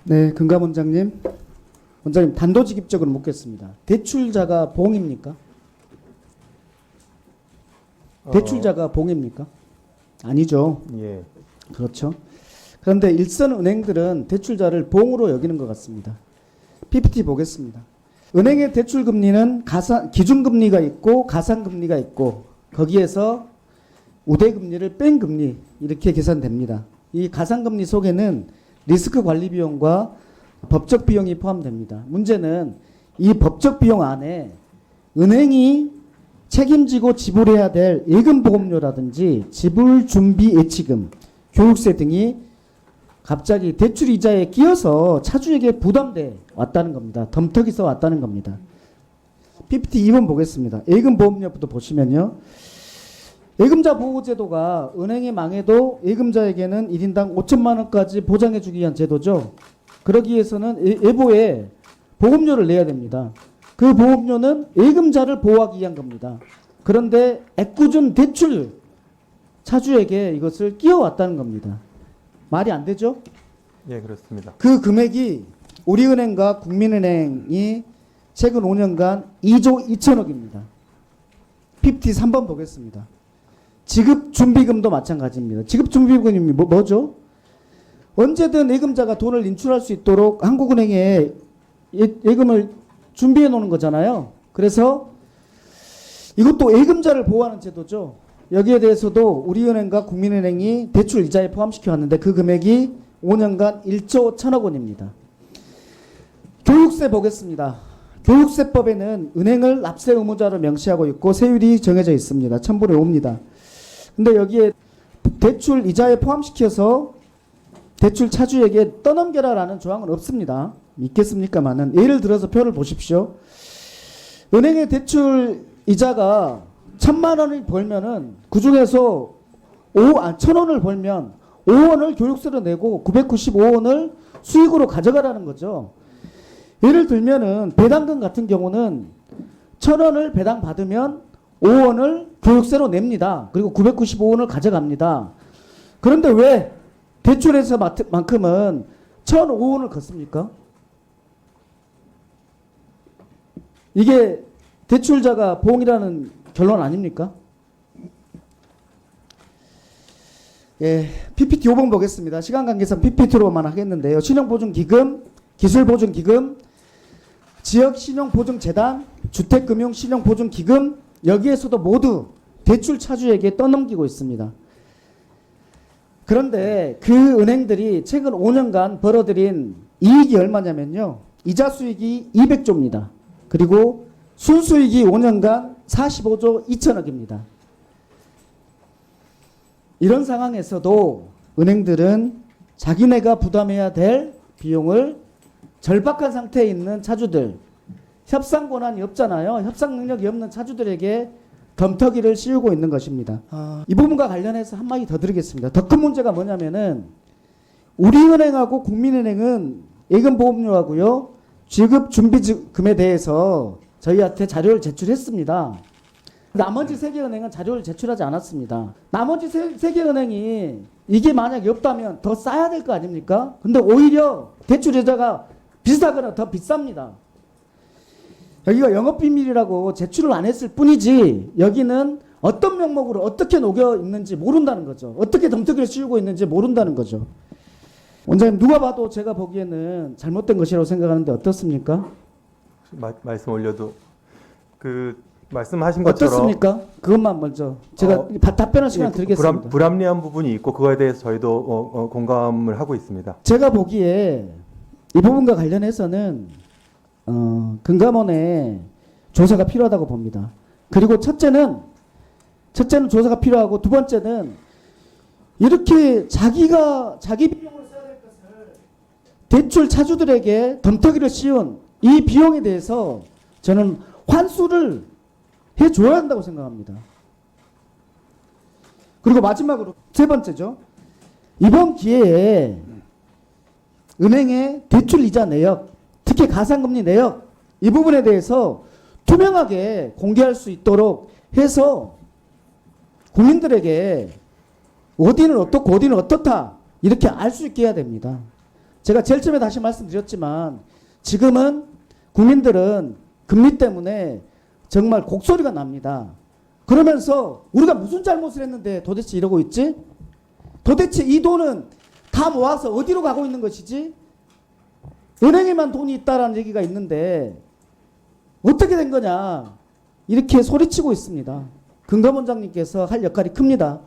네, 금감 원장님. 원장님, 단도직입적으로 묻겠습니다. 대출자가 봉입니까? 대출자가 봉입니까? 아니죠. 예. 그렇죠. 그런데 일선 은행들은 대출자를 봉으로 여기는 것 같습니다. PPT 보겠습니다. 은행의 대출 금리는 기준금리가 있고 가산금리가 있고 거기에서 우대금리를 뺀 금리 이렇게 계산됩니다. 이 가산금리 속에는 리스크 관리 비용과 법적 비용이 포함됩니다. 문제는 이 법적 비용 안에 은행이 책임지고 지불해야 될 예금보험료라든지 지불준비 예치금, 교육세 등이 갑자기 대출 이자에 끼어서 차주에게 부담돼 왔다는 겁니다. 덤터기 써 왔다는 겁니다. PPT 2번 보겠습니다. 예금보험료부터 보시면요. 예금자 보호제도가 은행이 망해도 예금자에게는 1인당 5천만 원까지 보장해주기 위한 제도죠. 그러기 위해서는 예보에 보험료를 내야 됩니다. 그 보험료는 예금자를 보호하기 위한 겁니다. 그런데 애꿎은 대출 차주에게 이것을 끼워왔다는 겁니다. 말이 안 되죠? 예, 그렇습니다. 그 금액이 우리은행과 국민은행이 최근 5년간 2조 2천억입니다. PPT 3번 보겠습니다. 지급준비금도 마찬가지입니다. 지급준비금이 뭐죠? 언제든 예금자가 돈을 인출할 수 있도록 한국은행에 예금을 준비해 놓는 거잖아요. 그래서 이것도 예금자를 보호하는 제도죠. 여기에 대해서도 우리은행과 국민은행이 대출 이자에 포함시켜 왔는데 그 금액이 5년간 1조 1천억 원입니다. 교육세 보겠습니다. 교육세법에는 은행을 납세 의무자로 명시하고 있고 세율이 정해져 있습니다. 1000분의 5입니다. 근데 여기에 대출 이자에 포함시켜서 대출 차주에게 떠넘겨라라는 조항은 없습니다. 믿겠습니까마는 예를 들어서 표를 보십시오. 은행의 대출 이자가 1000만 원을 벌면은 그 중에서 1000원을 벌면 5원을 교육세로 내고 995원을 수익으로 가져가라는 거죠. 예를 들면은 배당금 같은 경우는 1000원을 배당 받으면 5원을 교육세로 냅니다. 그리고 995원을 가져갑니다. 그런데 왜 대출에서만큼은 1005원을 걷습니까? 이게 대출자가 봉이라는 결론 아닙니까? 예, PPT 5번 보겠습니다. 시간 관계상 PPT로만 하겠는데요. 신용보증기금, 기술보증기금, 지역신용보증재단, 주택금융신용보증기금 여기에서도 모두 대출 차주에게 떠넘기고 있습니다. 그런데 그 은행들이 최근 5년간 벌어들인 이익이 얼마냐면요. 이자 수익이 200조입니다. 그리고 순수익이 5년간 45조 2천억입니다. 이런 상황에서도 은행들은 자기네가 부담해야 될 비용을 절박한 상태에 있는 차주들, 협상 권한이 없잖아요. 협상 능력이 없는 차주들에게 덤터기를 씌우고 있는 것입니다. 이 부분과 관련해서 한마디 더 드리겠습니다. 더 큰 문제가 뭐냐면은 우리은행하고 국민은행은 예금보험료하고요. 지급준비금에 대해서 저희한테 자료를 제출했습니다. 나머지 세 개 은행은 자료를 제출하지 않았습니다. 나머지 세 개 은행이 이게 만약에 없다면 더 싸야 될 거 아닙니까? 근데 오히려 대출 이자가 비싸거나 더 비쌉니다. 여기가 영업비밀이라고 제출을 안 했을 뿐이지 여기는 어떤 명목으로 어떻게 녹여 있는지 모른다는 거죠. 어떻게 덤터기를 씌우고 있는지 모른다는 거죠. 원장님 누가 봐도 제가 보기에는 잘못된 것이라고 생각하는데 어떻습니까? 말씀 올려도 그 말씀하신 것처럼 어떻습니까? 그것만 먼저 제가 답변할 시간 드리겠습니다. 불합리한 부분이 있고 그거에 대해서 저희도 공감을 하고 있습니다. 제가 보기에 이 부분과 관련해서는 금감원에 조사가 필요하다고 봅니다. 그리고 첫째는 조사가 필요하고 두 번째는 이렇게 자기 비용을 써야 될 것을 대출 차주들에게 덤터기를 씌운 이 비용에 대해서 저는 환수를 해줘야 한다고 생각합니다. 그리고 마지막으로 세 번째죠. 이번 기회에 은행의 대출 이자 내역, 특히 가산금리 내역 이 부분에 대해서 투명하게 공개할 수 있도록 해서 국민들에게 어디는 어떻고 어디는 어떻다 이렇게 알 수 있게 해야 됩니다. 제가 제일 처음에 다시 말씀드렸지만 지금은 국민들은 금리 때문에 정말 곡소리가 납니다. 그러면서 우리가 무슨 잘못을 했는데 도대체 이러고 있지? 도대체 이 돈은 다 모아서 어디로 가고 있는 것이지? 은행에만 돈이 있다라는 얘기가 있는데 어떻게 된 거냐? 이렇게 소리치고 있습니다. 금감원장님께서 할 역할이 큽니다.